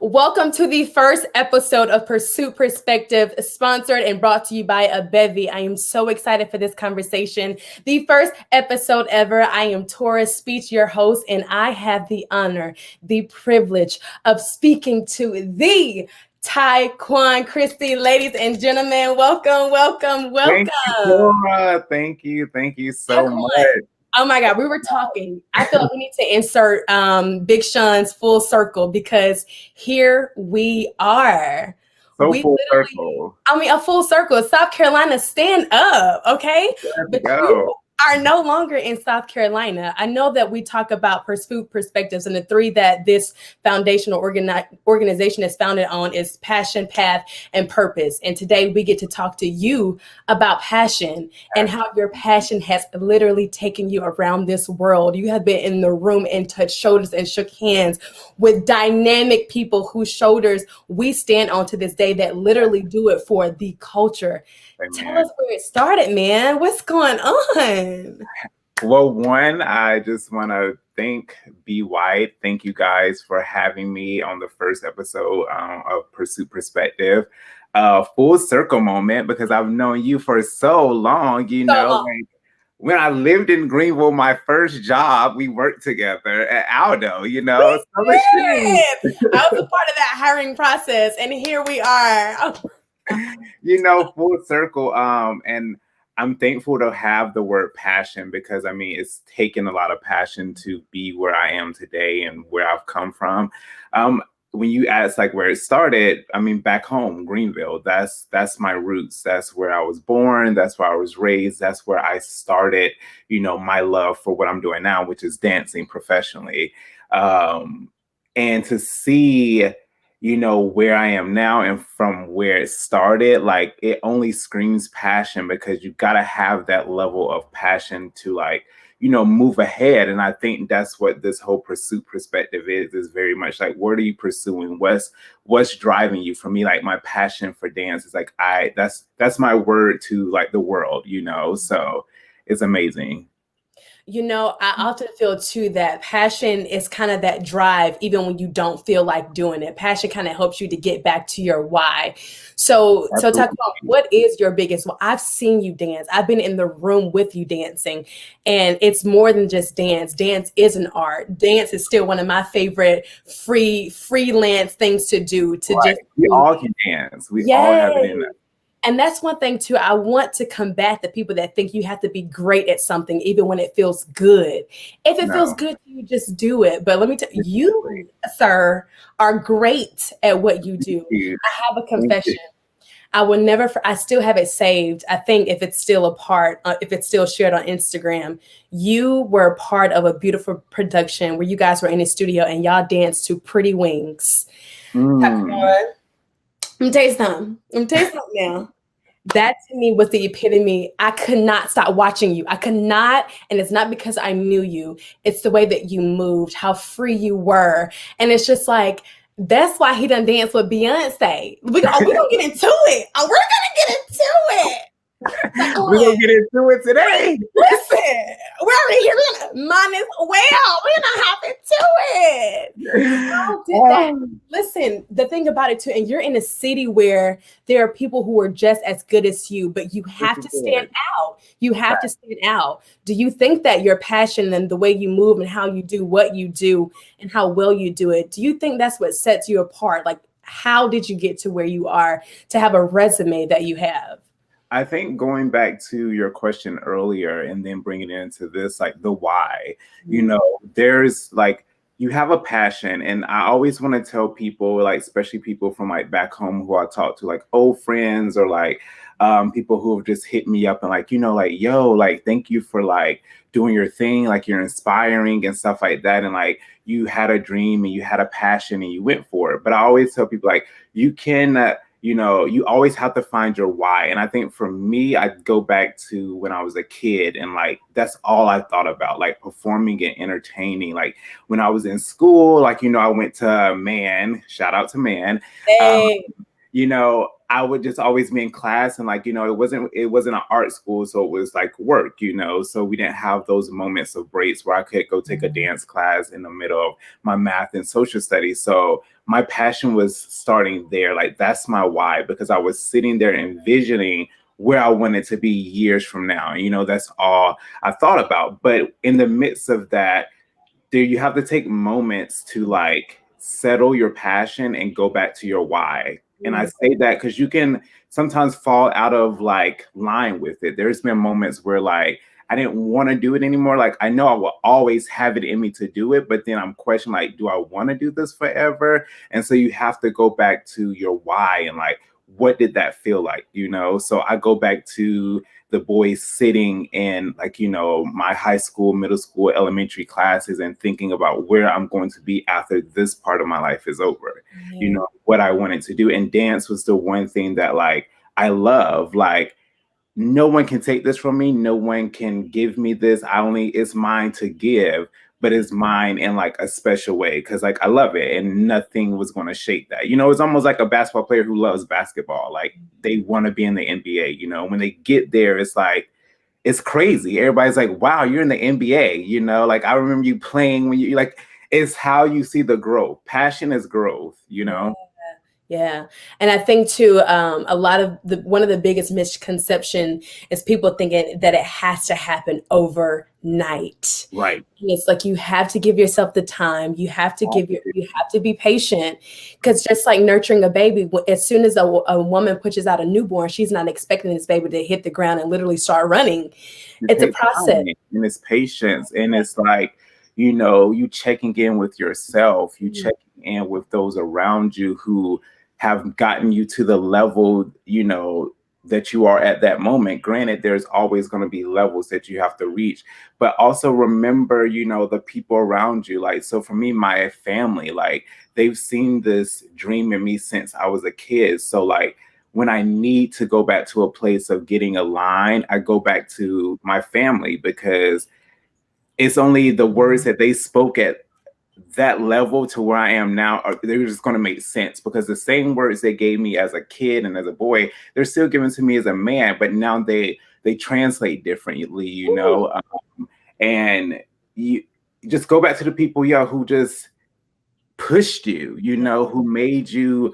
Welcome to the first episode of Pursuit Perspective, sponsored and brought to you by A.Bevy. I am so excited for this conversation. The first episode ever. I am Torah Speach, your host, and I have the honor, the privilege of speaking to the Tyquan Christie. Ladies and gentlemen, welcome, welcome, Thank you, welcome. Torah. Thank you. Thank you so Tyquan. much. Oh my God, we were talking. I feel like we need to insert Big Sean's full circle because here we are. So We full literally, circle. a full circle. South Carolina, stand up, okay? Let's But go. you are no longer in South Carolina. I know that we talk about pursuit perspectives, and the three that this foundational organization is founded on is passion, path, and purpose. And today we get to talk to you about passion and how your passion has literally taken you around this world. You have been in the room and touched shoulders and shook hands with dynamic people whose shoulders we stand on to this day that literally do it for the culture. Tell Amen. us where it started, man. What's going on? Well, one, I just want to thank Be White. Thank you guys for having me on the first episode of Pursuit Perspective. Full circle moment because I've known you for so long, like when I lived in Greenville, my first job, we worked together at Aldo, So it's true. I was a part of that hiring process, and here we are. Full circle. And I'm thankful to have the word passion because it's taken a lot of passion to be where I am today and where I've come from. When you ask like where it started, back home, Greenville, that's my roots. That's where I was born. That's where I was raised. That's where I started, my love for what I'm doing now, which is dancing professionally. And to see where I am now and from where it started, like it only screams passion because you got to have that level of passion to move ahead. And I think that's what this whole pursuit perspective is very much like, what are you pursuing? What's driving you? For me, like my passion for dance is like, that's my word to like the world, so it's amazing. I often feel too that passion is kind of that drive, even when you don't feel like doing it. Passion kind of helps you to get back to your why. So talk Absolutely. about what is your biggest. Well, I've seen you dance. I've been in the room with you dancing, and it's more than just dance. Dance is an art. Dance is still one of my favorite freelance things to do. To Right. just We do. all can dance. We all have it Yay. in us. And that's one thing too. I want to combat the people that think you have to be great at something, even when it feels good. If it feels No. good to you, just do it. But let me tell you, you, sir, are great at what you do. You. I have a Thank you. confession. I will never, I still have it saved. I think if it's still if it's still shared on Instagram, you were a part of a beautiful production where you guys were in the studio and y'all danced to Pretty Wings. Mm. Let me tell you something. Let me tell you something now. That to me was the epitome. I could not stop watching you. I could not, and it's not because I knew you. It's the way that you moved, how free you were. And it's just like, that's why he done dance with Beyonce. We gonna get into it. We're gonna get into it. We're gonna get into it today. Listen, we're already here. Mine is well. We're gonna hop into it. How did that? Listen, the thing about it too, and you're in a city where there are people who are just as good as you, but you have to stand out. You have to stand out. Do you think that your passion and the way you move and how you do what you do and how well you do it, do you think that's what sets you apart? Like, how did you get to where you are to have a resume that you have? I think going back to your question earlier and then bringing it into this, like the why, there's like, you have a passion. And I always want to tell people, like, especially people from like back home who I talk to, like old friends or like people who have just hit me up and like, like, yo, like, thank you for like doing your thing. Like you're inspiring and stuff like that. And like, you had a dream and you had a passion and you went for it. But I always tell people like, you can, you always have to find your why. And I think for me, I go back to when I was a kid and like, that's all I thought about, like performing and entertaining. Like when I was in school, like, I went to Man, shout out to Man. Hey. I would just always be in class, and like, it wasn't an art school, so it was like work, so we didn't have those moments of breaks where I could go take a dance class in the middle of my math and social studies. So my passion was starting there. Like, that's my why, because I was sitting there envisioning where I wanted to be years from now. That's all I thought about. But in the midst of that, you have to take moments to like settle your passion and go back to your why. And I say that because you can sometimes fall out of like line with it. There's been moments where like I didn't want to do it anymore. Like, I know I will always have it in me to do it, but then I'm questioning, like, do I want to do this forever? And so you have to go back to your why and like, what did that feel like? So I go back to the boys sitting in like, my high school, middle school, elementary classes and thinking about where I'm going to be after this part of my life is over, what I wanted to do. And dance was the one thing that like I love. Like, no one can take this from me. No one can give me this. It's mine to give, but it's mine in like a special way. Cause like I love it and nothing was going to shake that. It's almost like a basketball player who loves basketball. Like, they want to be in the NBA, when they get there, it's like, it's crazy. Everybody's like, wow, you're in the NBA, like, I remember you playing when you like, it's how you see the growth. Passion is growth. Yeah. And I think too, a lot of one of the biggest misconception is people thinking that it has to happen overnight. Right. And it's like, you have to give yourself the time. You have to you have to be patient, because just like nurturing a baby, as soon as a woman pushes out a newborn, she's not expecting this baby to hit the ground and literally start running. It's a process. And it's patience. And it's like, you checking in with yourself, you checking in with those around you who have gotten you to the level, that you are at that moment. Granted, there's always going to be levels that you have to reach, but also remember, the people around you. Like, so for me, my family, like, they've seen this dream in me since I was a kid. So like, when I need to go back to a place of getting aligned, I go back to my family, because it's only the words that they spoke at that level to where I am now, they're just going to make sense, because the same words they gave me as a kid and as a boy, they're still given to me as a man, but now they translate differently, and you just go back to the people, who just pushed you, who made you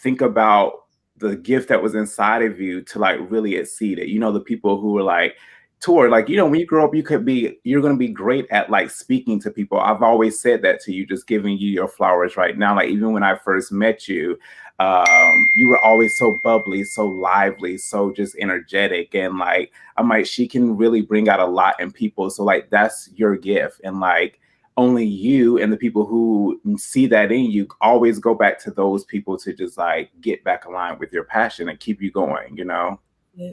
think about the gift that was inside of you to like really exceed it. The people who were like, Tor, like, when you grow up, you're going to be great at like speaking to people. I've always said that to you, just giving you your flowers right now. Like, even when I first met you, you were always so bubbly, so lively, so just energetic. And like, I'm like, she can really bring out a lot in people. So like, that's your gift. And like, only you and the people who see that in you always go back to those people to just like get back aligned with your passion and keep you going, Yeah.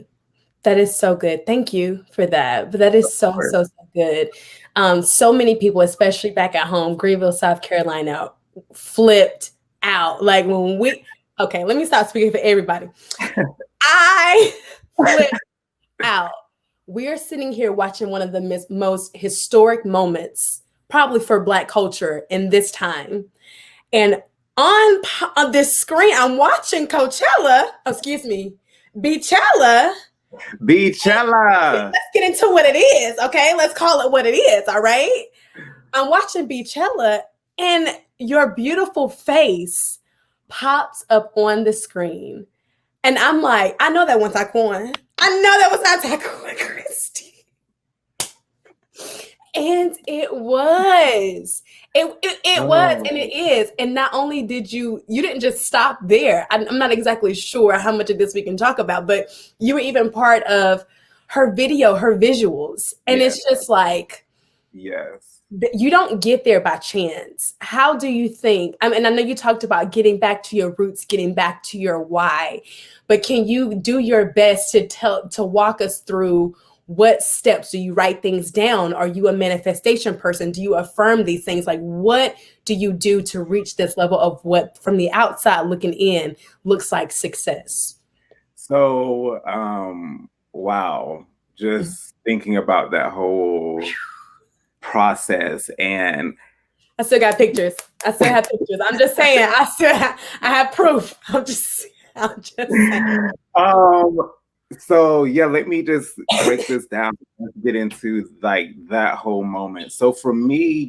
That is so good. Thank you for that. But that is so good. So many people, especially back at home, Greenville, South Carolina, flipped out. Like, okay, let me stop speaking for everybody. I flipped out. We are sitting here watching one of the most historic moments, probably for Black culture in this time. And on this screen, I'm watching Beachella. Beachella. Let's get into what it is, okay? Let's call it what it is, all right? I'm watching Beachella, and your beautiful face pops up on the screen. And I'm like, I know that was Tyquan. I know that was not Tyquan Christie. And it was. It was, and it is. And not only did you didn't just stop there. I'm not exactly sure how much of this we can talk about, but you were even part of her video, her visuals. And it's just like, yes, you don't get there by chance. How do you think, and I know you talked about getting back to your roots, getting back to your why, but can you do your best to walk us through what steps? Do you write things down? Are you a manifestation person? Do you affirm these things? Like, what do you do to reach this level of what from the outside looking in looks like success? So, wow, just thinking about that whole process. And I still got pictures. I'm just saying, I have proof. I'm just I'm just saying. Um, so yeah, let me just break this down and get into like that whole moment. So for me,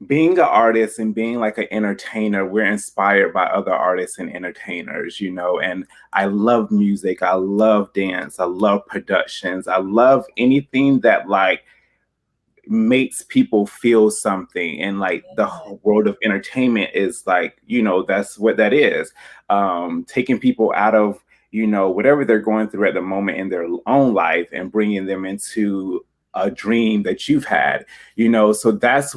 being an artist and being like an entertainer, we're inspired by other artists and entertainers, and I love music, I love dance, I love productions, I love anything that like makes people feel something. And like the whole world of entertainment is like, that's what that is. Taking people out of, whatever they're going through at the moment in their own life and bringing them into a dream that you've had, so that's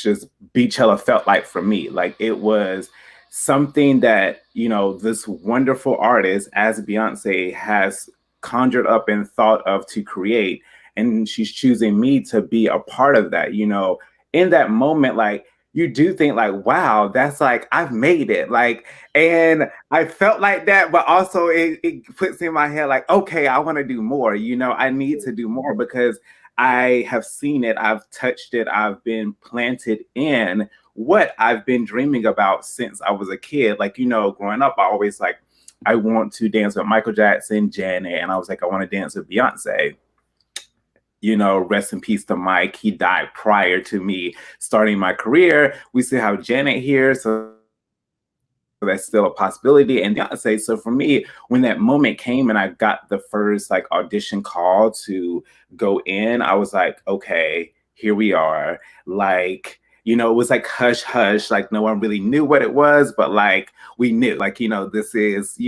just Beachella felt like for me. Like it was something that, this wonderful artist as Beyonce has conjured up and thought of to create, and she's choosing me to be a part of that. In that moment, like you do think like, wow, that's like I've made it. Like, and I felt like that, but also it puts in my head like, okay, I want to do more. I need to do more because I have seen it, I've touched it, I've been planted in what I've been dreaming about since I was a kid. Like, growing up, I always like, I want to dance with Michael Jackson, Janet, and I was like, I want to dance with Beyonce. Rest in peace to Mike. He died prior to me starting my career. We still have Janet here, so that's still a possibility. And Beyonce. So for me, when that moment came and I got the first like audition call to go in, I was like, okay, here we are. Like, it was like hush hush, like no one really knew what it was, but like we knew, like, this is,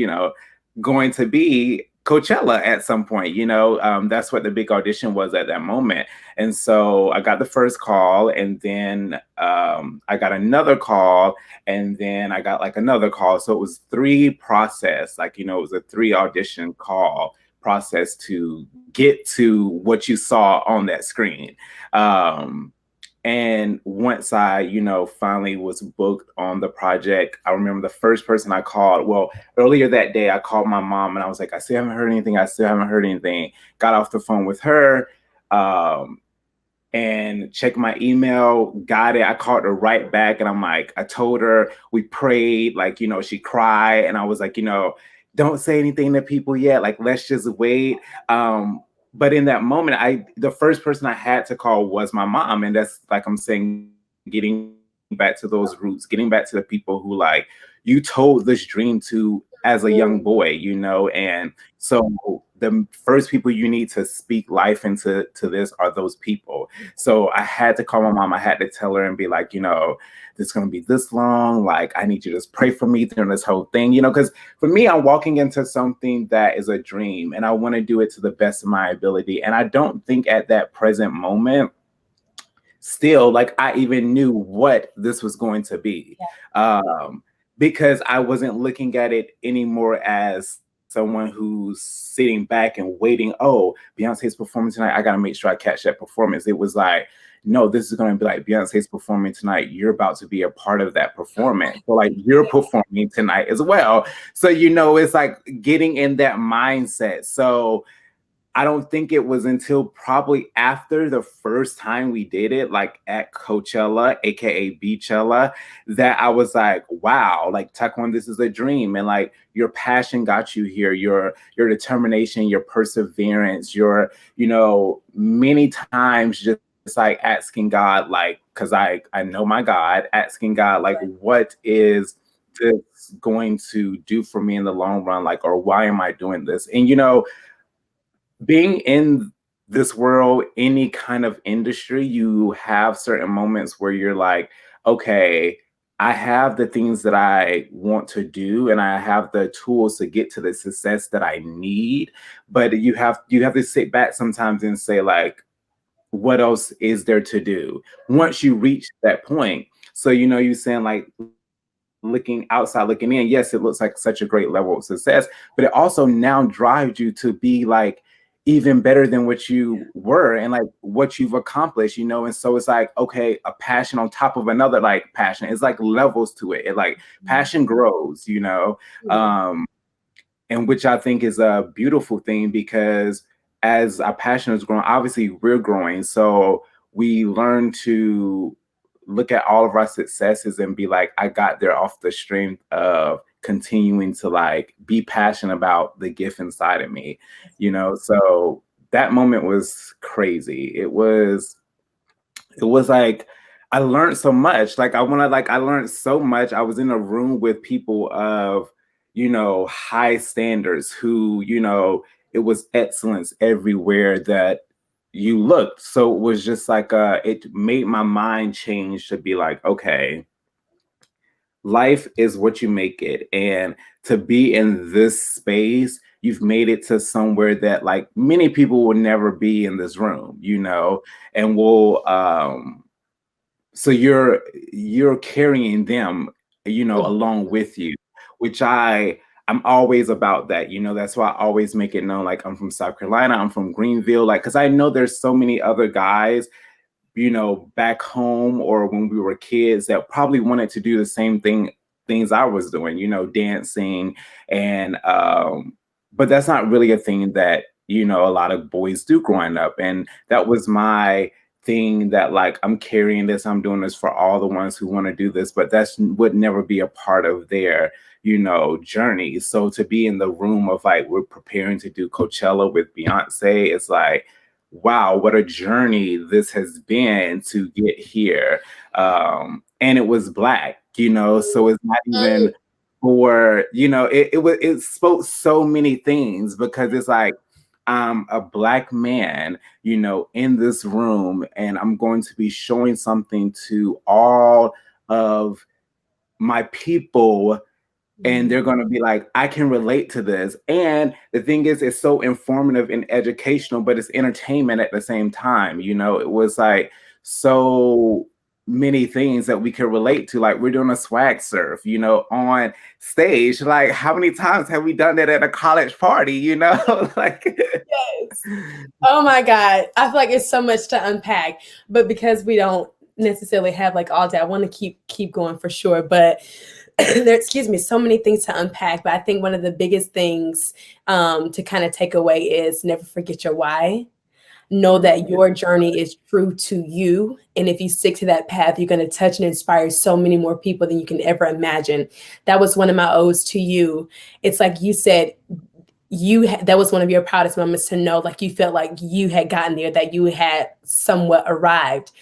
going to be Coachella at some point. That's what the big audition was at that moment. And so I got the first call, and then I got another call, and then I got like another call. So it was three process, like, it was a three audition call process to get to what you saw on that screen. And once I, finally was booked on the project, I remember the first person I called. Well, earlier that day, I called my mom and I was like, I still haven't heard anything. I still haven't heard anything. Got off the phone with her and checked my email, got it. I called her right back and I'm like, I told her, we prayed, like, she cried. And I was like, don't say anything to people yet. Like, let's just wait. But in that moment, the first person I had to call was my mom. And that's like I'm saying, getting back to those roots, getting back to the people who like you told this dream to as a young boy, and so the first people you need to speak life into this are those people. So I had to call my mom. I had to tell her and be like, this is going to be this long. Like, I need you to just pray for me during this whole thing, because for me, I'm walking into something that is a dream and I want to do it to the best of my ability. And I don't think at that present moment, still, like I even knew what this was going to be. Because I wasn't looking at it anymore as someone who's sitting back and waiting. Oh, Beyonce's performing tonight, I got to make sure I catch that performance. It was like, no, this is going to be like Beyonce's performing tonight. You're about to be a part of that performance. So like you're performing tonight as well. So, it's like getting in that mindset. So I don't think it was until probably after the first time we did it, like at Coachella, aka Beachella, that I was like, wow, like Tyquan, this is a dream. And like your passion got you here, your determination, your perseverance, your, many times just like asking God, like, because I know my God, asking God, like, what is this going to do for me in the long run? Like, or why am I doing this? And being in this world, any kind of industry, you have certain moments where you're like, okay, I have the things that I want to do and I have the tools to get to the success that I need. But you have to sit back sometimes and say, like, what else is there to do once you reach that point? So, you're saying like looking outside, looking in, yes, it looks like such a great level of success, but it also now drives you to be like even better than what you were and like what you've accomplished, and so it's like, okay, a passion on top of another like passion. It's like levels to it. It like passion grows, and which I think is a beautiful thing, because as our passion is growing, obviously we're growing, so we learn to look at all of our successes and be like, I got there off the strength of continuing to like be passionate about the gift inside of me, you know? So that moment was crazy. It was like I learned so much. Like I learned so much. I was in a room with people of, you know, high standards who, you know, it was excellence everywhere that you looked. So it was just like it made my mind change to be like, okay, life is what you make it. And to be in this space, you've made it to somewhere that like many people will never be in this room, you know, and will so you're carrying them, you know, along with you, which I'm always about that, you know. That's why I always make it known, like I'm from South Carolina, I'm from Greenville, like because I know there's so many other guys, you know, back home or when we were kids that probably wanted to do the same things I was doing, you know, dancing and but that's not really a thing that, you know, a lot of boys do growing up. And that was my thing, that like I'm carrying this, I'm doing this for all the ones who want to do this, but that's would never be a part of their, you know, journey. So to be in the room of like we're preparing to do Coachella with Beyonce, it's like, wow, what a journey this has been to get here. And it was Black, you know, so it's not even for, you know, it spoke so many things because it's like I'm a Black man, you know, in this room, and I'm going to be showing something to all of my people, and they're going to be like, I can relate to this. And the thing is, it's so informative and educational, but it's entertainment at the same time. You know, it was like so many things that we could relate to. Like we're doing a swag surf, you know, on stage. Like how many times have we done that at a college party, you know? Like Yes. Oh my God. I feel like it's so much to unpack, but because we don't necessarily have like all day, I want to keep going for sure. But excuse me, so many things to unpack. But I think one of the biggest things to kind of take away is never forget your why. Know that your journey is true to you. And if you stick to that path, you're going to touch and inspire so many more people than you can ever imagine. That was one of my odes to you. It's like you said, that was one of your proudest moments, to know like you felt like you had gotten there, that you had somewhat arrived.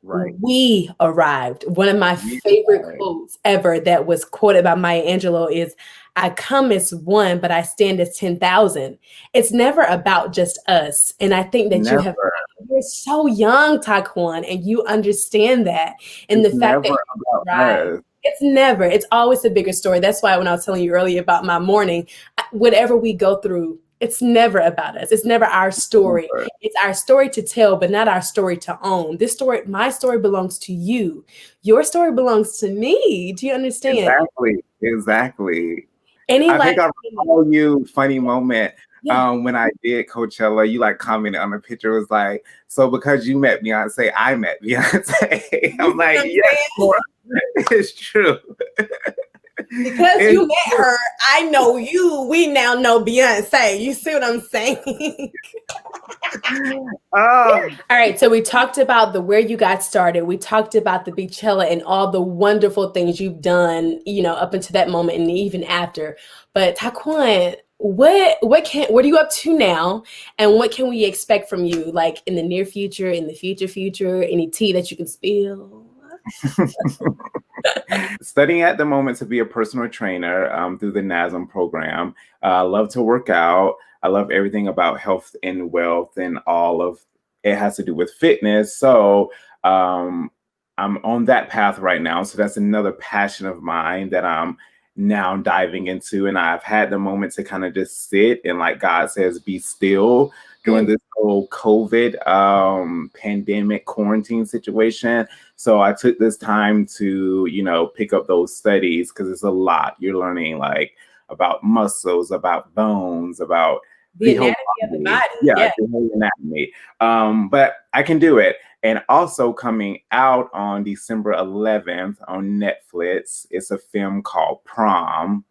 right. We arrived. One of my favorite quotes ever that was quoted by Maya Angelou is, I come as one, but I stand as 10,000. It's never about just us. And I think that you're so young, Tyquan, and you understand that. And It's the fact that you arrived, it's always a bigger story. That's why when I was telling you earlier about my morning, whatever we go through, it's never about us. It's never our story. It's our story to tell, but not our story to own. My story belongs to you. Your story belongs to me. Do you understand? Exactly. I think I recall you funny moment when I did Coachella. You like commented on the picture, was like, so because you met Beyonce, I met Beyonce. I'm like, yes, it's true. Because you met her, I know you. We now know Beyonce. You see what I'm saying? All right. So we talked about where you got started. We talked about the Beachella and all the wonderful things you've done, you know, up until that moment and even after. But Tyquan, what are you up to now? And what can we expect from you, like in the near future, in the future? Any tea that you can spill? Studying at the moment to be a personal trainer through the NASM program. I love to work out. I love everything about health and wealth, and all of it has to do with fitness. So I'm on that path right now. So that's another passion of mine that I'm now diving into. And I've had the moment to kind of just sit and, like God says, be still during this whole COVID pandemic quarantine situation. So I took this time to, you know, pick up those studies, because it's a lot. You're learning like about muscles, about bones, about the anatomy of the body. Yeah, the whole anatomy. But I can do it. And also coming out on December 11th on Netflix, it's a film called Prom,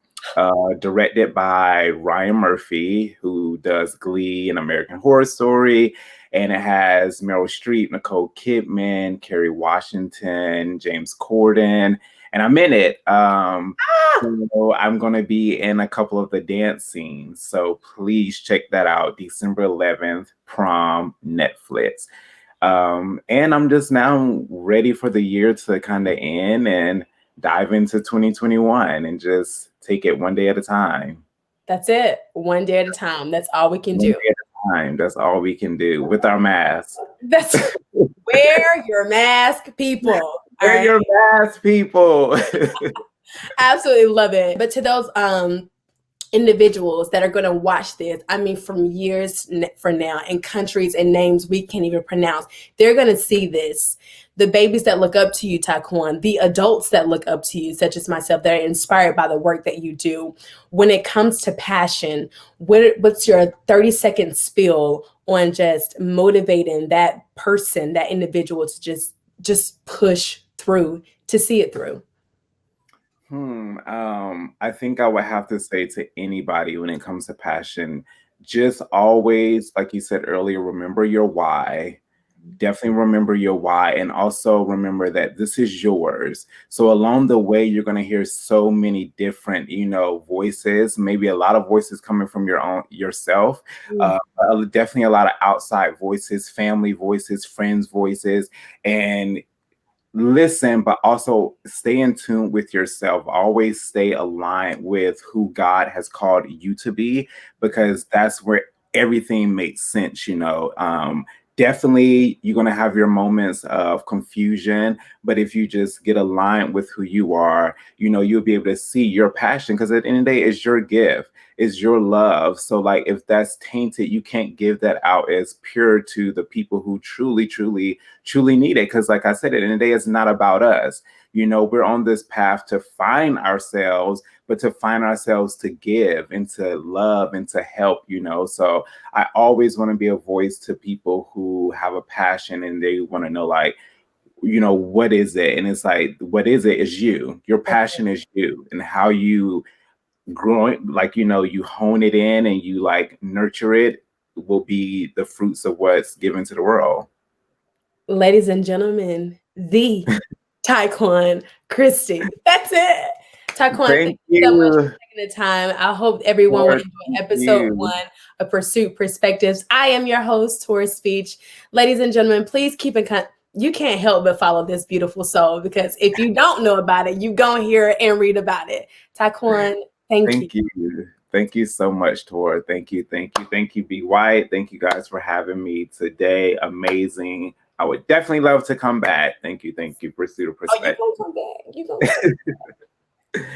directed by Ryan Murphy, who does Glee and American Horror Story. and it has Meryl Streep, Nicole Kidman, Kerry Washington, James Corden, and I'm in it. So I'm going to be in a couple of the dance scenes. So please check that out. December 11th, prom, Netflix. And I'm just now ready for the year to kind of end and dive into 2021 and just take it one day at a time. That's it. One day at a time. That's all we can One do. day at a time. That's all we can do with our masks. That's wear your mask, people. Wear your mask, people. Absolutely love it. But to those individuals that are going to watch this, I mean, from years from now, in countries and names we can't even pronounce, they're going to see this. The babies that look up to you, Tyquan, the adults that look up to you, such as myself, that are inspired by the work that you do. When it comes to passion, what's your 30-second spiel on just motivating that person, that individual, to just push through, to see it through? I think I would have to say to anybody when it comes to passion, just always, like you said earlier, remember your why. Definitely remember your why, and also remember that this is yours. So along the way, you're going to hear so many different, voices, maybe a lot of voices coming from yourself, definitely a lot of outside voices, family voices, friends voices, and listen, but also stay in tune with yourself. Always stay aligned with who God has called you to be, because that's where everything makes sense. Definitely you're going to have your moments of confusion, but if you just get aligned with who you are, you'll be able to see your passion, because at the end of the day, it's your gift, it's your love. So like, if that's tainted, you can't give that out as pure to the people who truly need it. Because like I said, at the end of the day, it's not about us. We're on this path to find ourselves, but to find ourselves to give and to love and to help, So I always want to be a voice to people who have a passion and they want to know, like, what is it? And it's like, what is it is you. Your passion is you, and how you grow it, like, you hone it in and you like nurture it, will be the fruits of what's given to the world. Ladies and gentlemen, the Tyquan Christie. That's it. Tyquan, thank you so much for taking the time. I hope everyone will enjoy episode 1 of Pursuit Perspectives. I am your host, Torah Speach. Ladies and gentlemen, please keep in contact. You can't help but follow this beautiful soul, because if you don't know about it, you're going to hear it and read about it. Tyquan, thank you. Thank you so much, Tor. Thank you, B. White. Thank you guys for having me today. Amazing. I would definitely love to come back. Thank you. Pursuit of Perspective. Oh, you're going to come back. You're going to come back.